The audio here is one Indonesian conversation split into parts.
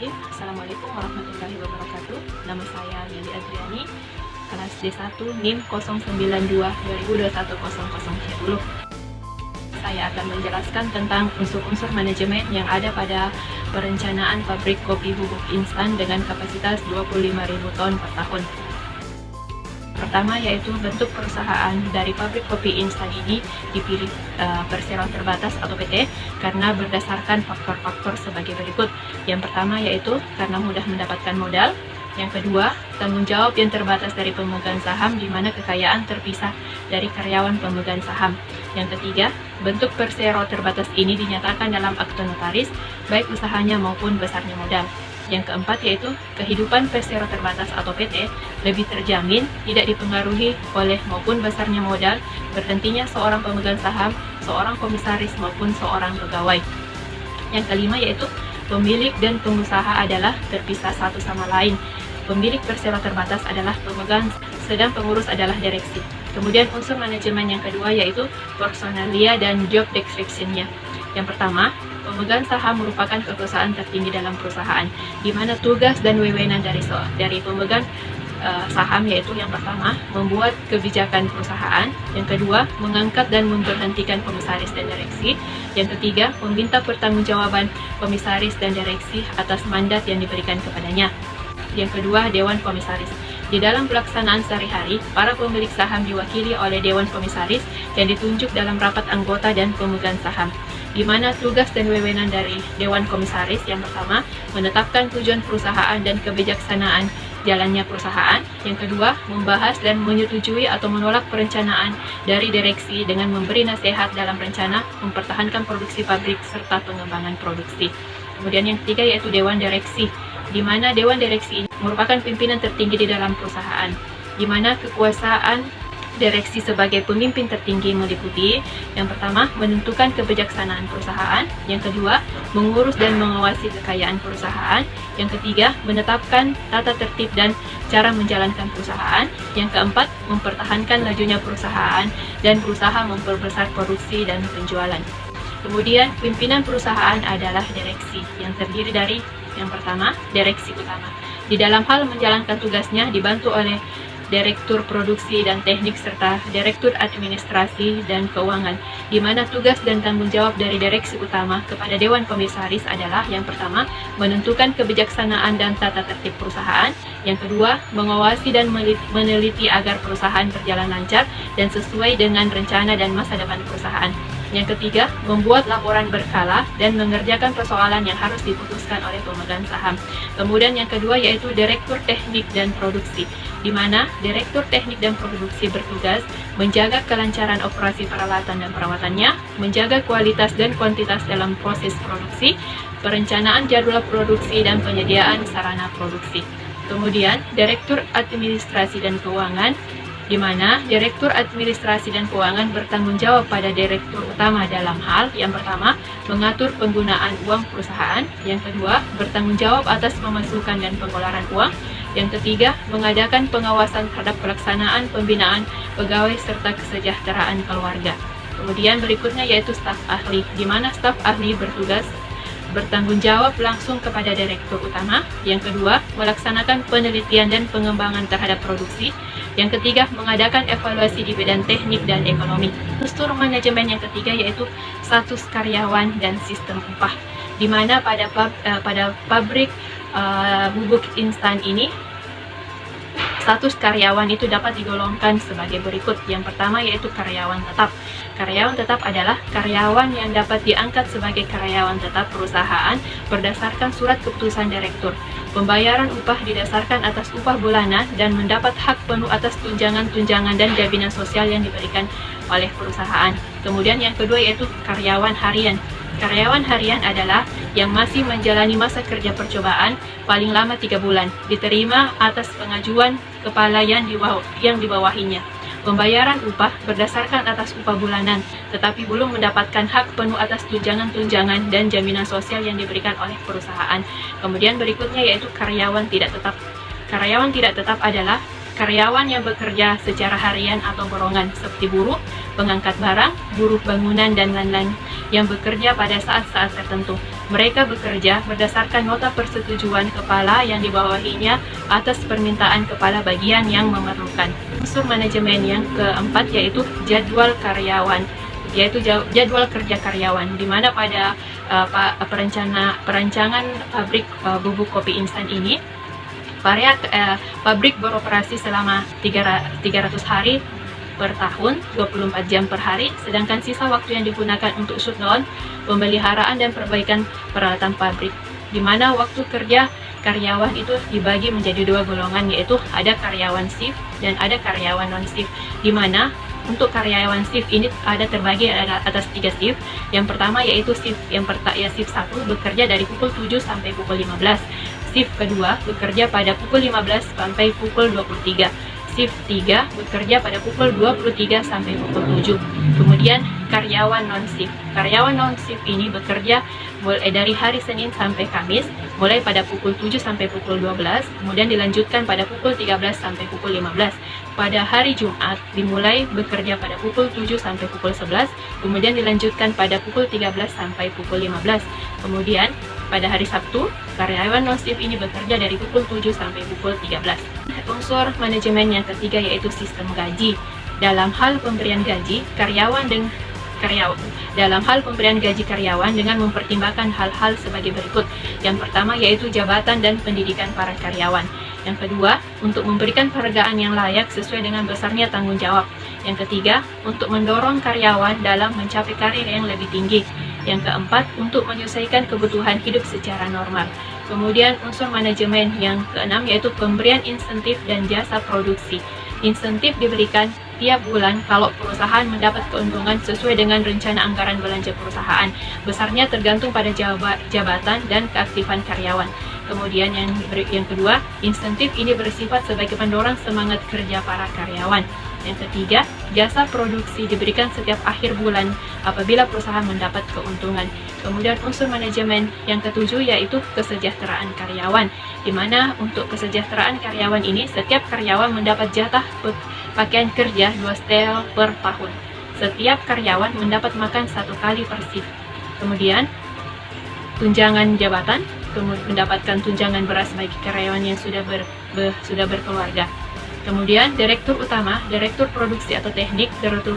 Bismillahirrahmanirrahim. Assalamualaikum warahmatullahi wabarakatuh. Nama saya Lili Adriani, kelas D1 NIM 092-2021-0010. Saya akan menjelaskan tentang unsur-unsur manajemen yang ada pada perencanaan pabrik kopi bubuk instan dengan kapasitas 25.000 ton per tahun. Pertama yaitu bentuk perusahaan dari pabrik kopi instan ini dipilih perseroan terbatas atau PT karena berdasarkan faktor-faktor sebagai berikut. Yang pertama yaitu karena mudah mendapatkan modal. Yang kedua, tanggung jawab yang terbatas dari pemegang saham di mana kekayaan terpisah dari karyawan pemegang saham. Yang ketiga, bentuk persero terbatas ini dinyatakan dalam akte notaris, baik usahanya maupun besarnya modal. Yang keempat yaitu kehidupan persero terbatas atau PT lebih terjamin, tidak dipengaruhi oleh maupun besarnya modal, berhentinya seorang pemegang saham, seorang komisaris maupun seorang pegawai. Yang kelima yaitu pemilik dan pengusaha adalah terpisah satu sama lain. Pemilik persero terbatas adalah pemegang, sedang pengurus adalah direksi. Kemudian unsur manajemen yang kedua yaitu personalia dan job description-nya. Yang pertama, pemegang saham merupakan kekuasaan tertinggi dalam perusahaan, di mana tugas dan wewenang dari pemegang saham yaitu yang pertama, membuat kebijakan perusahaan, yang kedua, mengangkat dan memberhentikan komisaris dan direksi, yang ketiga, meminta pertanggungjawaban komisaris dan direksi atas mandat yang diberikan kepadanya. Yang kedua, Dewan Komisaris. Di dalam pelaksanaan sehari-hari, para pemilik saham diwakili oleh Dewan Komisaris yang ditunjuk dalam rapat anggota dan pemegang saham, di mana tugas dan wewenang dari Dewan Komisaris yang pertama, menetapkan tujuan perusahaan dan kebijaksanaan jalannya perusahaan. Yang kedua, membahas dan menyetujui atau menolak perencanaan dari direksi dengan memberi nasihat dalam rencana, mempertahankan produksi pabrik, serta pengembangan produksi. Kemudian yang ketiga yaitu Dewan Direksi, di mana Dewan Direksi ini merupakan pimpinan tertinggi di dalam perusahaan, di mana kekuasaan direksi sebagai pemimpin tertinggi meliputi yang pertama, menentukan kebijaksanaan perusahaan, yang kedua, mengurus dan mengawasi kekayaan perusahaan, yang ketiga, menetapkan tata tertib dan cara menjalankan perusahaan, yang keempat, mempertahankan lajunya perusahaan dan berusaha memperbesar produksi dan penjualan. Kemudian, pimpinan perusahaan adalah direksi yang terdiri dari yang pertama, direksi utama. Di dalam hal menjalankan tugasnya dibantu oleh Direktur Produksi dan Teknik serta Direktur Administrasi dan Keuangan, di mana tugas dan tanggung jawab dari direksi utama kepada Dewan Komisaris adalah yang pertama, menentukan kebijaksanaan dan tata tertib perusahaan, yang kedua, mengawasi dan meneliti agar perusahaan berjalan lancar dan sesuai dengan rencana dan masa depan perusahaan. Yang ketiga, membuat laporan berkala dan mengerjakan persoalan yang harus diputuskan oleh pemegang saham. Kemudian yang kedua yaitu Direktur Teknik dan Produksi, di mana Direktur Teknik dan Produksi bertugas menjaga kelancaran operasi peralatan dan perawatannya, menjaga kualitas dan kuantitas dalam proses produksi, perencanaan jadwal produksi dan penyediaan sarana produksi. Kemudian Direktur Administrasi dan Keuangan, di mana Direktur Administrasi dan Keuangan bertanggung jawab pada Direktur Utama dalam hal yang pertama, mengatur penggunaan uang perusahaan, yang kedua, bertanggung jawab atas pemasukan dan pengeluaran uang, yang ketiga, mengadakan pengawasan terhadap pelaksanaan pembinaan pegawai serta kesejahteraan keluarga. Kemudian berikutnya yaitu staf ahli, di mana staf ahli bertugas bertanggung jawab langsung kepada Direktur Utama, yang kedua, melaksanakan penelitian dan pengembangan terhadap produksi, yang ketiga, mengadakan evaluasi di bidang teknik dan ekonomi. Unsur manajemen yang ketiga yaitu status karyawan dan sistem upah, di mana pada pabrik bubuk instan ini, status karyawan itu dapat digolongkan sebagai berikut. Yang pertama yaitu karyawan tetap. Karyawan tetap adalah karyawan yang dapat diangkat sebagai karyawan tetap perusahaan berdasarkan surat keputusan direktur. Pembayaran upah didasarkan atas upah bulanan dan mendapat hak penuh atas tunjangan-tunjangan dan jaminan sosial yang diberikan oleh perusahaan. Kemudian yang kedua yaitu karyawan harian. Karyawan harian adalah yang masih menjalani masa kerja percobaan paling lama 3 bulan, diterima atas pengajuan kepala yang dibawahinya. Pembayaran upah berdasarkan atas upah bulanan, tetapi belum mendapatkan hak penuh atas tunjangan-tunjangan dan jaminan sosial yang diberikan oleh perusahaan. Kemudian berikutnya yaitu karyawan tidak tetap. Karyawan tidak tetap adalah karyawan yang bekerja secara harian atau borongan, seperti buruh, pengangkat barang, buruh bangunan, dan lain-lain, yang bekerja pada saat-saat tertentu. Mereka bekerja berdasarkan nota persetujuan kepala yang dibawahinya atas permintaan kepala bagian yang memerlukan. Unsur manajemen yang keempat yaitu jadwal karyawan, yaitu jadwal kerja karyawan, di mana pada perancangan pabrik bubuk kopi instan ini pabrik beroperasi selama 300 hari per tahun, 24 jam per hari, sedangkan sisa waktu yang digunakan untuk shutdown, pemeliharaan dan perbaikan peralatan pabrik, di mana waktu kerja karyawan itu dibagi menjadi dua golongan, yaitu ada karyawan shift dan ada karyawan non-shift, di mana untuk karyawan shift ini ada terbagi atas 3 shift. Yang pertama yaitu shift shift 1 bekerja dari pukul 7 sampai pukul 15. Shift kedua bekerja pada pukul 15 sampai pukul 23. Shift 3 bekerja pada pukul 23 sampai pukul 7. Kemudian karyawan non-shift. Karyawan non-shift ini bekerja mulai dari hari Senin sampai Kamis, mulai pada pukul 7 sampai pukul 12, kemudian dilanjutkan pada pukul 13 sampai pukul 15. Pada hari Jumat dimulai bekerja pada pukul 7 sampai pukul 11, kemudian dilanjutkan pada pukul 13 sampai pukul 15. Kemudian pada hari Sabtu, karyawan non-shift ini bekerja dari pukul 7 sampai pukul 13. Unsur manajemen yang ketiga yaitu sistem gaji. Dalam hal pemberian gaji karyawan dengan mempertimbangkan hal-hal sebagai berikut. Yang pertama yaitu jabatan dan pendidikan para karyawan. Yang kedua, untuk memberikan penghargaan yang layak sesuai dengan besarnya tanggung jawab. Yang ketiga, untuk mendorong karyawan dalam mencapai karir yang lebih tinggi. Yang keempat, untuk menyelesaikan kebutuhan hidup secara normal. Kemudian unsur manajemen yang keenam yaitu pemberian insentif dan jasa produksi. Insentif diberikan tiap bulan kalau perusahaan mendapat keuntungan sesuai dengan rencana anggaran belanja perusahaan. Besarnya tergantung pada jabatan dan keaktifan karyawan. Kemudian yang kedua, insentif ini bersifat sebagai pendorong semangat kerja para karyawan. Yang ketiga, jasa produksi diberikan setiap akhir bulan apabila perusahaan mendapat keuntungan. Kemudian unsur manajemen yang ketujuh yaitu kesejahteraan karyawan, di mana untuk kesejahteraan karyawan ini setiap karyawan mendapat jatah pakaian kerja 2 setel per tahun. Setiap karyawan mendapat makan 1 kali per shift. Kemudian tunjangan jabatan, mendapatkan tunjangan beras bagi karyawan yang sudah berkeluarga. Kemudian direktur utama, direktur produksi atau teknik,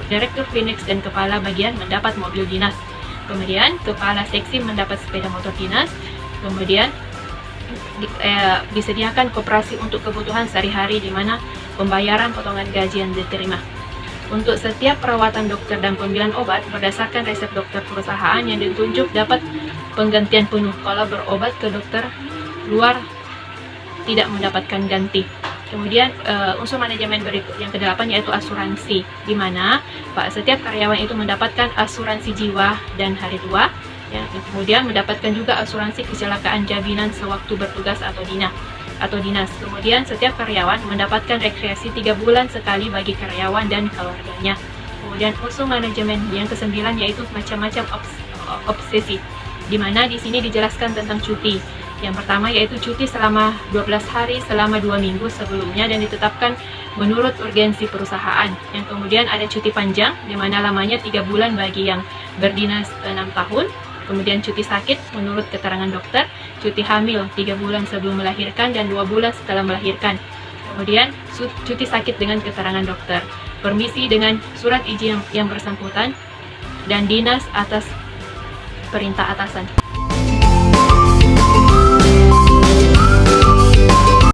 direktur Phoenix dan kepala bagian mendapat mobil dinas. Kemudian kepala seksi mendapat sepeda motor dinas. Kemudian disediakan koperasi untuk kebutuhan sehari-hari, di mana pembayaran potongan gaji yang diterima. Untuk setiap perawatan dokter dan pembelian obat berdasarkan resep dokter perusahaan yang ditunjuk dapat penggantian penuh kalau berobat ke dokter luar tidak mendapatkan ganti. Kemudian unsur manajemen berikut yang ke-8 yaitu asuransi, di mana setiap karyawan itu mendapatkan asuransi jiwa dan hari tua, ya, kemudian mendapatkan juga asuransi kecelakaan jaminan sewaktu bertugas atau dinas. Kemudian setiap karyawan mendapatkan rekreasi 3 bulan sekali bagi karyawan dan keluarganya. Kemudian unsur manajemen yang ke-9 yaitu macam-macam obsesi, di mana di sini dijelaskan tentang cuti. Yang pertama yaitu cuti selama 12 hari selama 2 minggu sebelumnya dan ditetapkan menurut urgensi perusahaan. Yang kemudian ada cuti panjang, di mana lamanya 3 bulan bagi yang berdinas 6 tahun. Kemudian cuti sakit menurut keterangan dokter, cuti hamil 3 bulan sebelum melahirkan dan 2 bulan setelah melahirkan. Kemudian cuti sakit dengan keterangan dokter, permisi dengan surat izin yang bersangkutan, dan dinas atas perintah atasan.